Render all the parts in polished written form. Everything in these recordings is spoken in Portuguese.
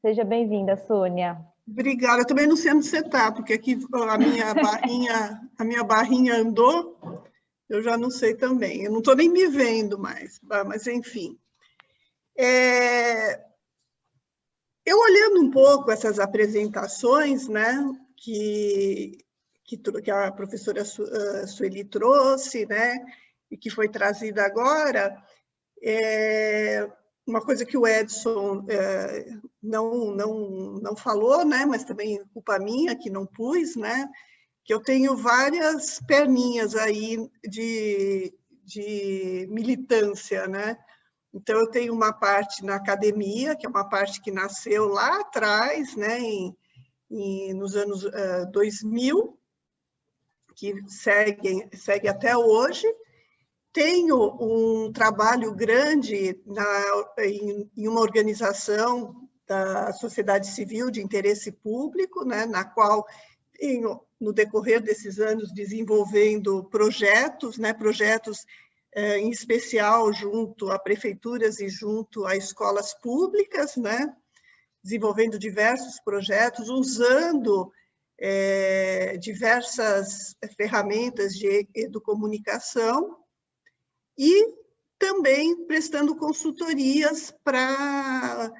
Seja bem-vinda, Sônia. Obrigada. Eu também não sei onde você está, porque aqui a minha barrinha andou, eu já não sei também. Eu não estou nem me vendo mais, mas enfim. Eu olhando um pouco essas apresentações, né, que a professora Sueli trouxe, né, e que foi trazida agora, uma coisa que o Edson não falou, né, mas também culpa minha que não pus, né, que eu tenho várias perninhas aí de militância, né? Então, eu tenho uma parte na academia, que é uma parte que nasceu lá atrás, né, nos anos 2000, que segue até hoje. Tenho um trabalho grande em uma organização da sociedade civil de interesse público, né, na qual tenho, no decorrer desses anos, desenvolvendo projetos, né, projetos em especial junto a prefeituras e junto a escolas públicas, né, desenvolvendo diversos projetos, usando diversas ferramentas de educomunicação e também prestando consultorias para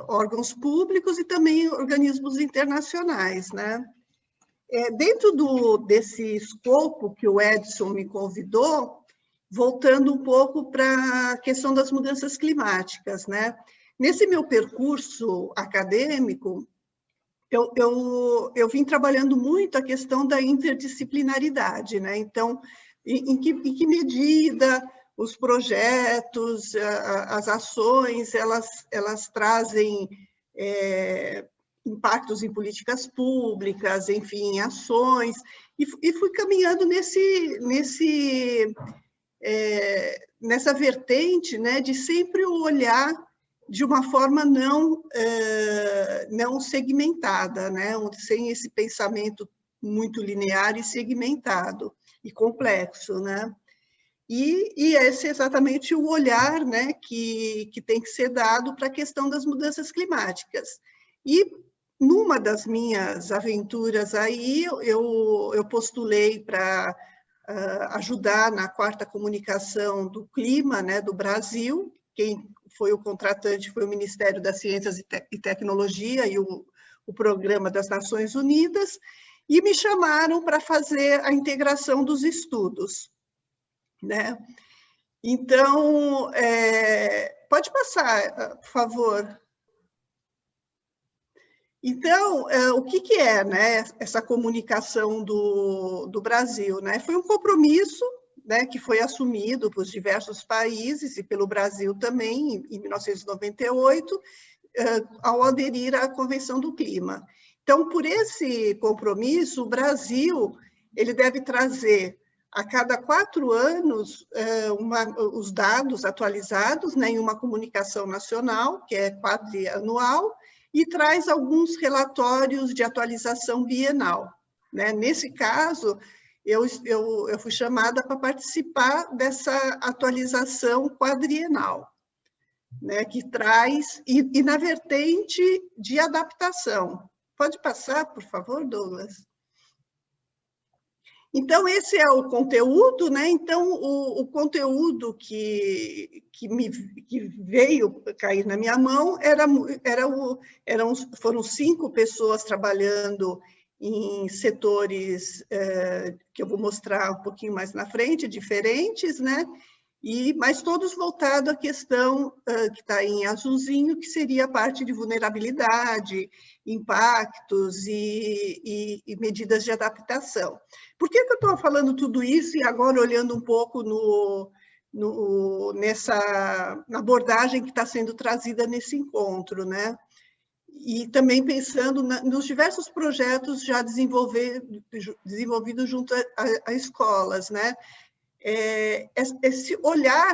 órgãos públicos e também organismos internacionais, né? Dentro desse escopo que o Edson me convidou, voltando um pouco para a questão das mudanças climáticas, né? Nesse meu percurso acadêmico, eu vim trabalhando muito a questão da interdisciplinaridade, né? Então, em que medida os projetos, as ações, elas trazem impactos em políticas públicas, enfim, em ações, e fui caminhando nessa vertente, né, de sempre olhar de uma forma não segmentada, né, sem esse pensamento muito linear e segmentado e complexo, né? E esse é exatamente o olhar, né, que tem que ser dado para a questão das mudanças climáticas. E numa das minhas aventuras aí, eu postulei para ajudar na 4ª comunicação do clima, né, do Brasil. Quem foi o contratante foi o Ministério das Ciências e Tecnologia e o Programa das Nações Unidas, e me chamaram para fazer a integração dos estudos, né? Então, pode passar, por favor. Então, o que é, né, essa comunicação do Brasil, né? Foi um compromisso, né, que foi assumido por diversos países e pelo Brasil também, em 1998, ao aderir à Convenção do Clima. Então, por esse compromisso, o Brasil ele deve trazer a cada 4 anos os dados atualizados, né, em uma comunicação nacional, que é quadrianual, e traz alguns relatórios de atualização bienal, né? Nesse caso, eu fui chamada para participar dessa atualização quadrienal, né? Que traz, e na vertente de adaptação. Pode passar, por favor, Douglas? Então, esse é o conteúdo, né? Então, o conteúdo que veio cair na minha mão foram 5 pessoas trabalhando em setores que eu vou mostrar um pouquinho mais na frente, diferentes, né? Mas todos voltados à questão que está em azulzinho, que seria a parte de vulnerabilidade, impactos e medidas de adaptação. Por que eu estou falando tudo isso e agora olhando um pouco na abordagem que está sendo trazida nesse encontro, né? E também pensando nos diversos projetos já desenvolvidos junto a escolas, né? Esse olhar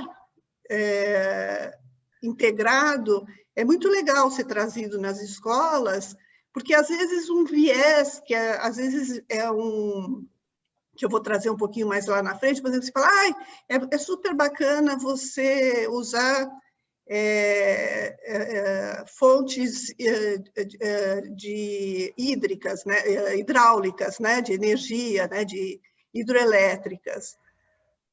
integrado é muito legal ser trazido nas escolas, porque às vezes um viés, às vezes que eu vou trazer um pouquinho mais lá na frente, por exemplo, você fala, é super bacana você usar fontes hídricas, né, hidráulicas, né, de energia, né, de hidroelétricas.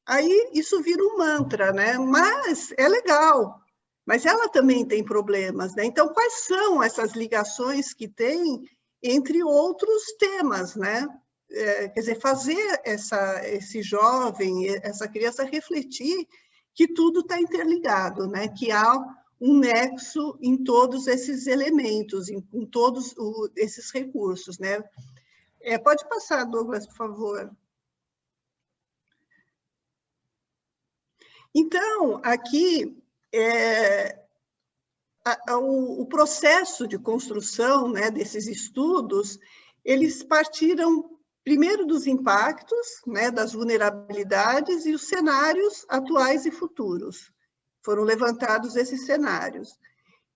Aí isso vira um mantra, né? Mas é legal, mas ela também tem problemas, né? Então, quais são essas ligações que tem entre outros temas, né? Quer dizer, fazer esse jovem, essa criança refletir que tudo está interligado, né? Que há um nexo em todos esses elementos, em todos esses recursos, né? Pode passar, Douglas, por favor. Então, aqui, o processo de construção, né, desses estudos, eles partiram primeiro dos impactos, né, das vulnerabilidades e os cenários atuais e futuros. Foram levantados esses cenários.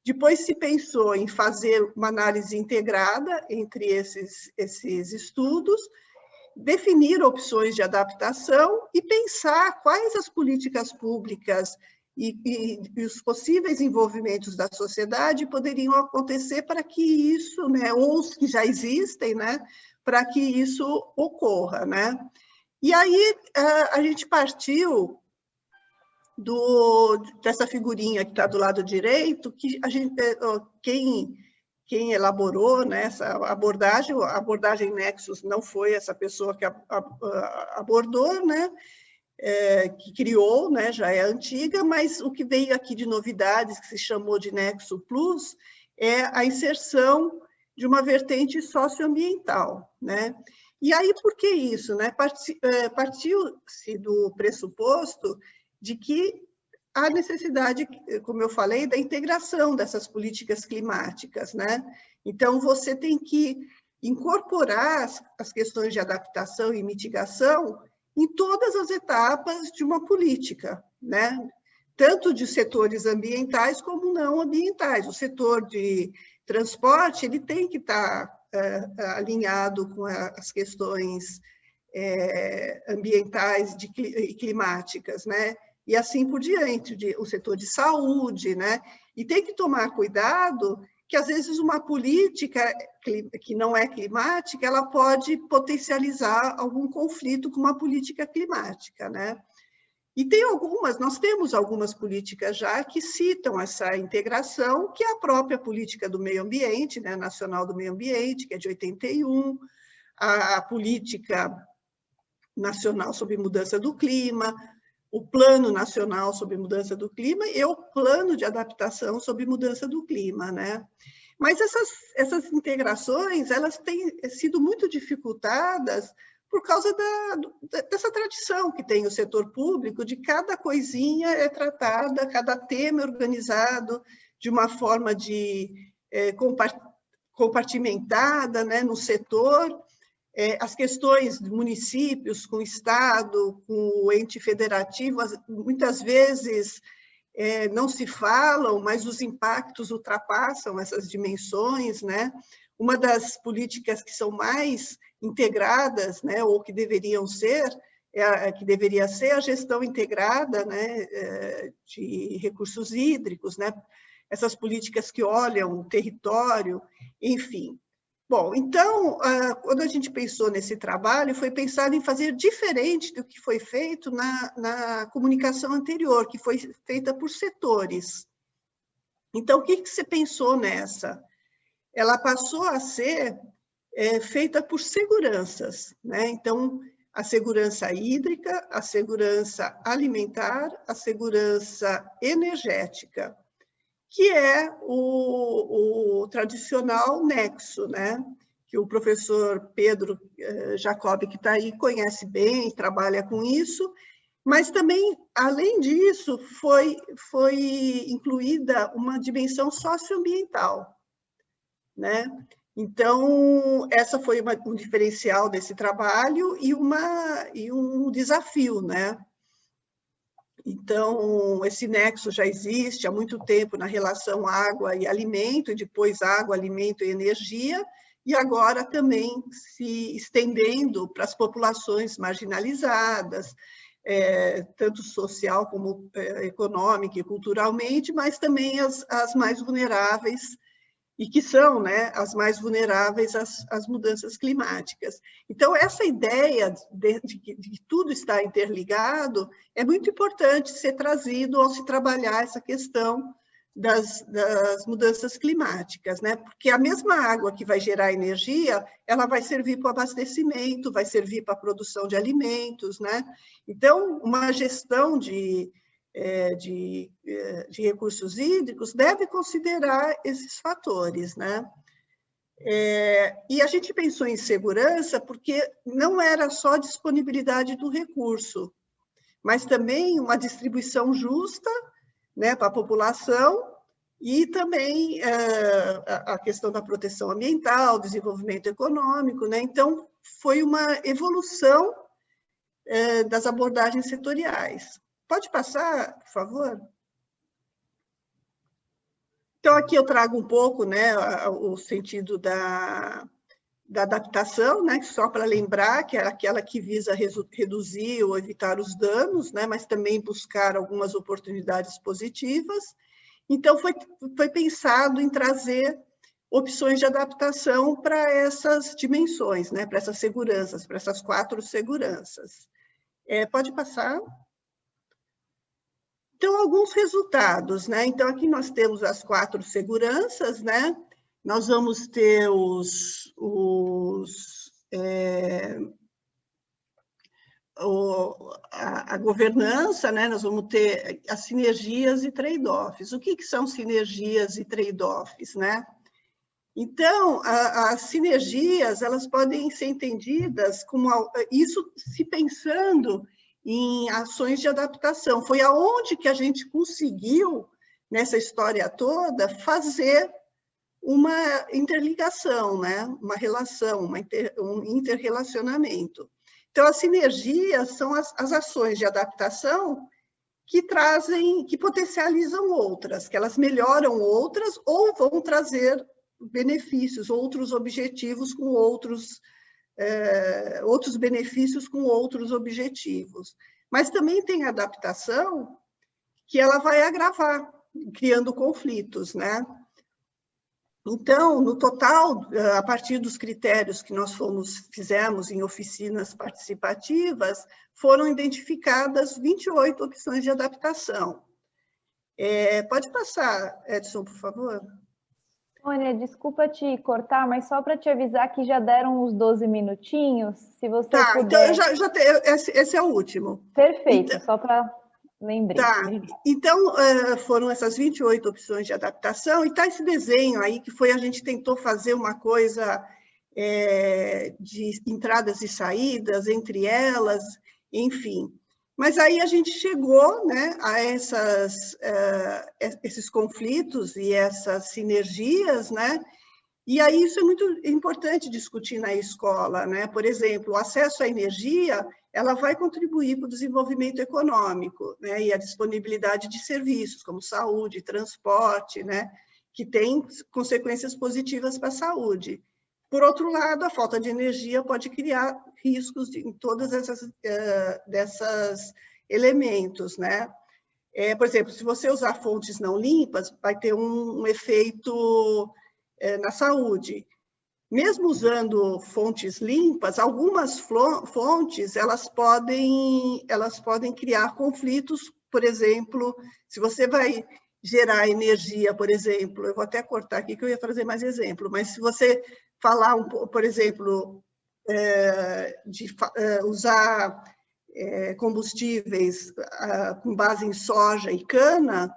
Depois se pensou em fazer uma análise integrada entre esses estudos, definir opções de adaptação e pensar quais as políticas públicas e os possíveis envolvimentos da sociedade poderiam acontecer para que isso, né, ou os que já existem, né, para que isso ocorra, né? E aí a gente partiu dessa figurinha que está do lado direito, que a gente, quem elaborou, né, essa abordagem, a abordagem Nexus não foi essa pessoa que abordou, né, que criou, né, já é antiga, mas o que veio aqui de novidades, que se chamou de Nexo Plus, é a inserção de uma vertente socioambiental, né? E aí, por que isso, né? Partiu-se do pressuposto de que há necessidade, como eu falei, da integração dessas políticas climáticas, né? Então, você tem que incorporar as questões de adaptação e mitigação em todas as etapas de uma política, né? Tanto de setores ambientais como não ambientais. O setor de transporte ele tem que estar alinhado com as questões ambientais e climáticas, né? E assim por diante, o setor de saúde, né? E tem que tomar cuidado que, às vezes, uma política que não é climática, ela pode potencializar algum conflito com uma política climática, né? E nós temos algumas políticas já que citam essa integração, que é a própria política do meio ambiente, né, nacional do meio ambiente, que é de 81, a política nacional sobre mudança do clima, o Plano Nacional sobre Mudança do Clima e o Plano de Adaptação sobre Mudança do Clima, né? Mas essas integrações, elas têm sido muito dificultadas por causa dessa tradição que tem o setor público, de cada coisinha é tratada, cada tema é organizado de uma forma compartimentada, né, no setor. As questões de municípios com o Estado, com o ente federativo, muitas vezes não se falam, mas os impactos ultrapassam essas dimensões, né? Uma das políticas que são mais integradas, né, ou que deveriam ser, que deveria ser a gestão integrada, né, de recursos hídricos, né? Essas políticas que olham o território, enfim. Bom, então, quando a gente pensou nesse trabalho, foi pensado em fazer diferente do que foi feito na comunicação anterior, que foi feita por setores. Então, o que você pensou nessa? Ela passou a ser feita por seguranças, né? Então, a segurança hídrica, a segurança alimentar, a segurança energética, que é o tradicional nexo, né? Que o professor Pedro Jacob, que está aí, conhece bem, trabalha com isso, mas também, além disso, foi incluída uma dimensão socioambiental, né? Então, essa foi um diferencial desse trabalho e um desafio, né? Então, esse nexo já existe há muito tempo na relação água e alimento, e depois água, alimento e energia, e agora também se estendendo para as populações marginalizadas, tanto social como econômica e culturalmente, mas também as mais vulneráveis, e que são, né, as mais vulneráveis às mudanças climáticas. Então, essa ideia de que tudo está interligado é muito importante ser trazido ao se trabalhar essa questão das mudanças climáticas, né? Porque a mesma água que vai gerar energia, ela vai servir para o abastecimento, vai servir para a produção de alimentos, né? Então, uma gestão de recursos hídricos deve considerar esses fatores, né? E a gente pensou em segurança porque não era só disponibilidade do recurso, mas também uma distribuição justa, né, para a população, e também a questão da proteção ambiental, desenvolvimento econômico, né? Então, foi uma evolução das abordagens setoriais. Pode passar, por favor? Então, aqui eu trago um pouco, né, o sentido da adaptação, né, só para lembrar que é aquela que visa reduzir ou evitar os danos, né, mas também buscar algumas oportunidades positivas. Então, foi pensado em trazer opções de adaptação para essas dimensões, né, para essas seguranças, para essas 4 seguranças. Pode passar? Então, alguns resultados, né? Então, aqui nós temos as 4 seguranças, né? Nós vamos ter a governança, né? Nós vamos ter as sinergias e trade-offs. O que são sinergias e trade-offs, né? Então, as sinergias, elas podem ser entendidas como isso se pensando em ações de adaptação. Foi aonde que a gente conseguiu, nessa história toda, fazer uma interligação, né? Uma relação, um interrelacionamento. Então, as sinergias são as ações de adaptação que trazem, que potencializam outras, que elas melhoram outras ou vão trazer benefícios, outros objetivos com outros benefícios com outros objetivos. Mas também tem adaptação que ela vai agravar, criando conflitos, né? Então, no total, a partir dos critérios que nós fizemos em oficinas participativas, foram identificadas 28 opções de adaptação. Pode passar, Edson, por favor? Sônia, desculpa te cortar, mas só para te avisar que já deram uns 12 minutinhos, se você puder... Então esse é o último. Perfeito, então, só para lembrar. Tá, então foram essas 28 opções de adaptação, e está esse desenho aí que a gente tentou fazer uma coisa de entradas e saídas entre elas, enfim. Mas aí a gente chegou, né, a esses conflitos e essas sinergias, né? E aí isso é muito importante discutir na escola, né? Por exemplo, o acesso à energia, ela vai contribuir para o desenvolvimento econômico, né? E a disponibilidade de serviços como saúde, transporte, né? Que tem consequências positivas para a saúde. Por outro lado, a falta de energia pode criar riscos em todas desses elementos, né? Por exemplo, se você usar fontes não limpas, vai ter um efeito na saúde. Mesmo usando fontes limpas, algumas fontes elas podem criar conflitos. Por exemplo, se você vai gerar energia, por exemplo, eu vou até cortar aqui que eu ia trazer mais exemplo, mas se você falar, por exemplo, de usar combustíveis com base em soja e cana,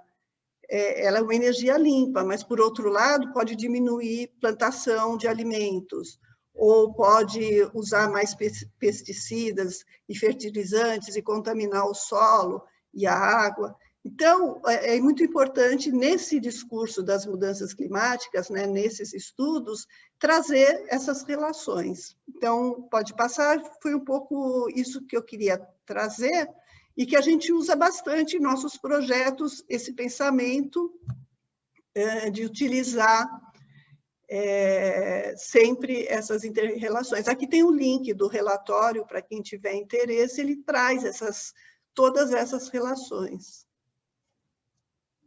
ela é uma energia limpa, mas, por outro lado, pode diminuir plantação de alimentos, ou pode usar mais pesticidas e fertilizantes e contaminar o solo e a água. Então, é muito importante, nesse discurso das mudanças climáticas, né, nesses estudos, trazer essas relações. Então, pode passar, foi um pouco isso que eu queria trazer, e que a gente usa bastante em nossos projetos, esse pensamento de utilizar sempre essas interrelações. Aqui tem um link do relatório, para quem tiver interesse, ele traz essas todas essas relações.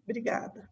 Obrigada.